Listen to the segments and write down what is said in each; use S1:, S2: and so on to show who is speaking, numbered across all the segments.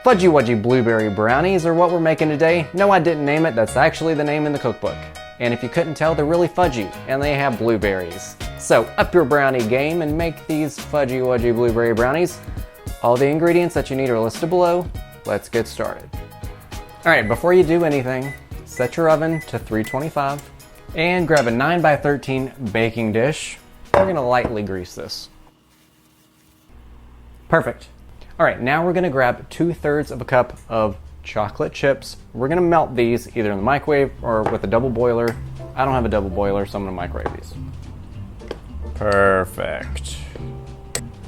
S1: Fudgy Wudgy blueberry brownies are what we're making today. No, I didn't name it, that's actually the name in the cookbook. And if you couldn't tell, they're really fudgy, and they have blueberries. So up your brownie game and make these Fudgy Wudgy blueberry brownies. All the ingredients that you need are listed below. Let's get started. All right, before you do anything, set your oven to 325 and grab a 9x13 baking dish. We're gonna lightly grease this. Perfect. All right, now we're gonna grab 2/3 of a cup of chocolate chips. We're gonna melt these either in the microwave or with a double boiler. I don't have a double boiler, so I'm gonna microwave these. Perfect.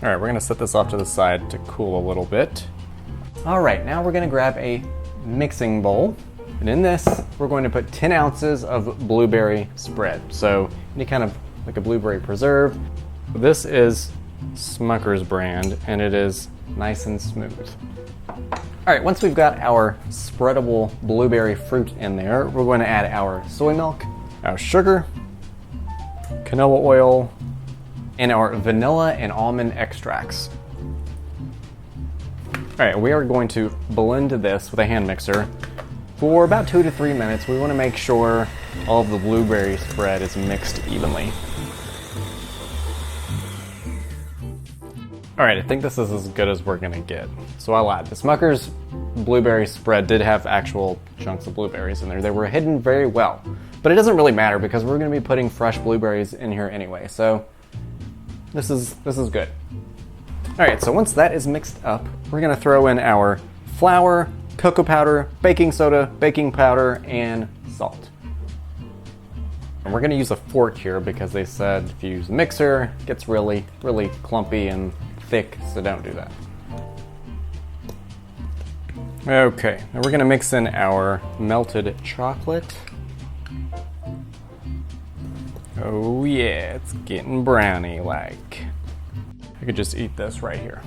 S1: All right, we're gonna set this off to the side to cool a little bit. All right, now we're gonna grab a mixing bowl. And in this, we're going to put 10 ounces of blueberry spread. So any kind of like a blueberry preserve. This is Smucker's brand, and it is nice and smooth. All right, once we've got our spreadable blueberry fruit in there, we're going to add our soy milk, our sugar, canola oil, and our vanilla and almond extracts. All right, we are going to blend this with a hand mixer for about 2 to 3 minutes. We want to make sure all of the blueberry spread is mixed evenly. All right, I think this is as good as we're gonna get. So I lied. The Smucker's blueberry spread did have actual chunks of blueberries in there. They were hidden very well, but it doesn't really matter because we're gonna be putting fresh blueberries in here anyway. So this is good. All right, so once that is mixed up, we're gonna throw in our flour, cocoa powder, baking soda, baking powder, and salt. And we're gonna use a fork here because they said if you use a mixer, it gets really, really clumpy and thick, so don't do that. Okay, now we're gonna mix in our melted chocolate. Oh yeah, it's getting brownie-like. I could just eat this right here.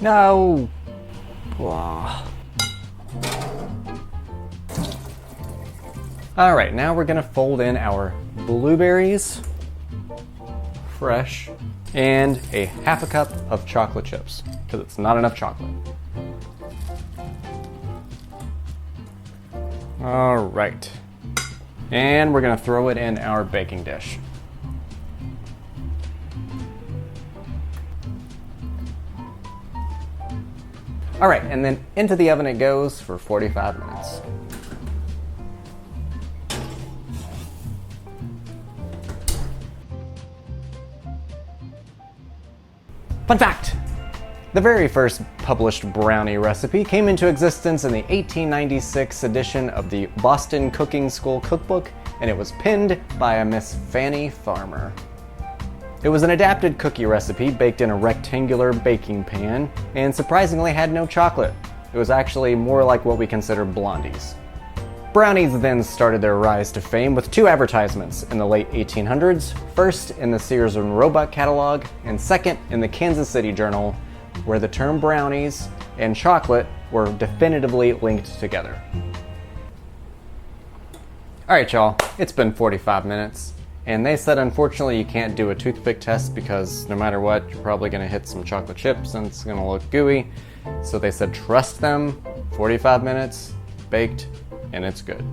S1: No! Wow. All right, now we're gonna fold in our blueberries, fresh, and a 1/2 cup of chocolate chips, because it's not enough chocolate. All right, and we're gonna throw it in our baking dish. All right, and then into the oven it goes for 45 minutes. Fun fact! The very first published brownie recipe came into existence in the 1896 edition of the Boston Cooking School Cookbook, and it was penned by a Miss Fanny Farmer. It was an adapted cookie recipe baked in a rectangular baking pan, and surprisingly had no chocolate. It was actually more like what we consider blondies. Brownies then started their rise to fame with 2 advertisements in the late 1800s, first in the Sears and Roebuck catalog, and second in the Kansas City Journal, where the term brownies and chocolate were definitively linked together. All right, y'all, it's been 45 minutes, and they said unfortunately you can't do a toothpick test because no matter what, you're probably gonna hit some chocolate chips and it's gonna look gooey. So they said trust them, 45 minutes, baked, and it's good.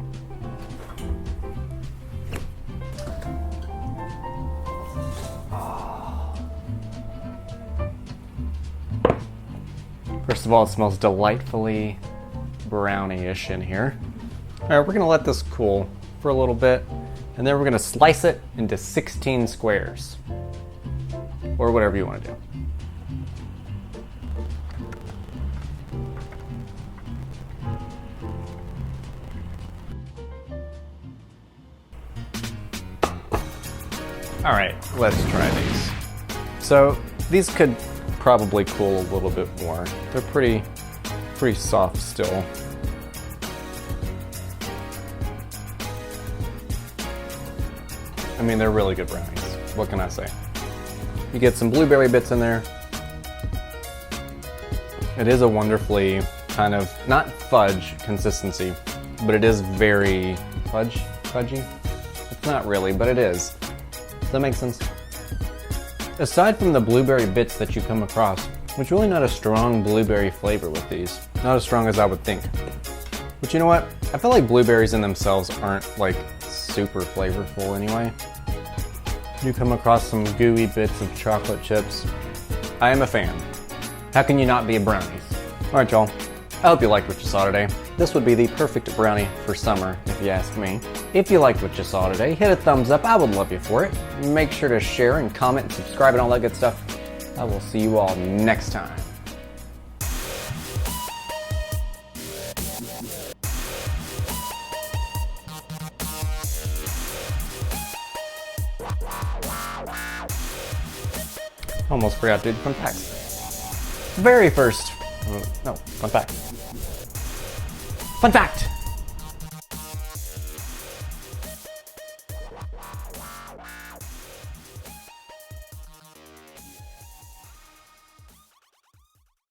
S1: First of all, it smells delightfully brownie-ish in here. All right, we're gonna let this cool for a little bit, and then we're gonna slice it into 16 squares, or whatever you wanna do. All right, let's try these. So these could probably cool a little bit more. They're pretty soft still. I mean, they're really good brownies. What can I say? You get some blueberry bits in there. It is a wonderfully kind of, not fudge consistency, but it is very fudgy. It's not really, but it is. Does that make sense? Aside from the blueberry bits that you come across, there's really not a strong blueberry flavor with these. Not as strong as I would think. But you know what? I feel like blueberries in themselves aren't like super flavorful anyway. You come across some gooey bits of chocolate chips. I am a fan. How can you not be a Brownies? Alright y'all, I hope you liked what you saw today. This would be the perfect brownie for summer, if you ask me. If you liked what you saw today, hit a thumbs up, I would love you for it. Make sure to share and comment and subscribe and all that good stuff. I will see you all next time. Almost forgot to do the fun facts. Very first, no, fun fact. Fun fact!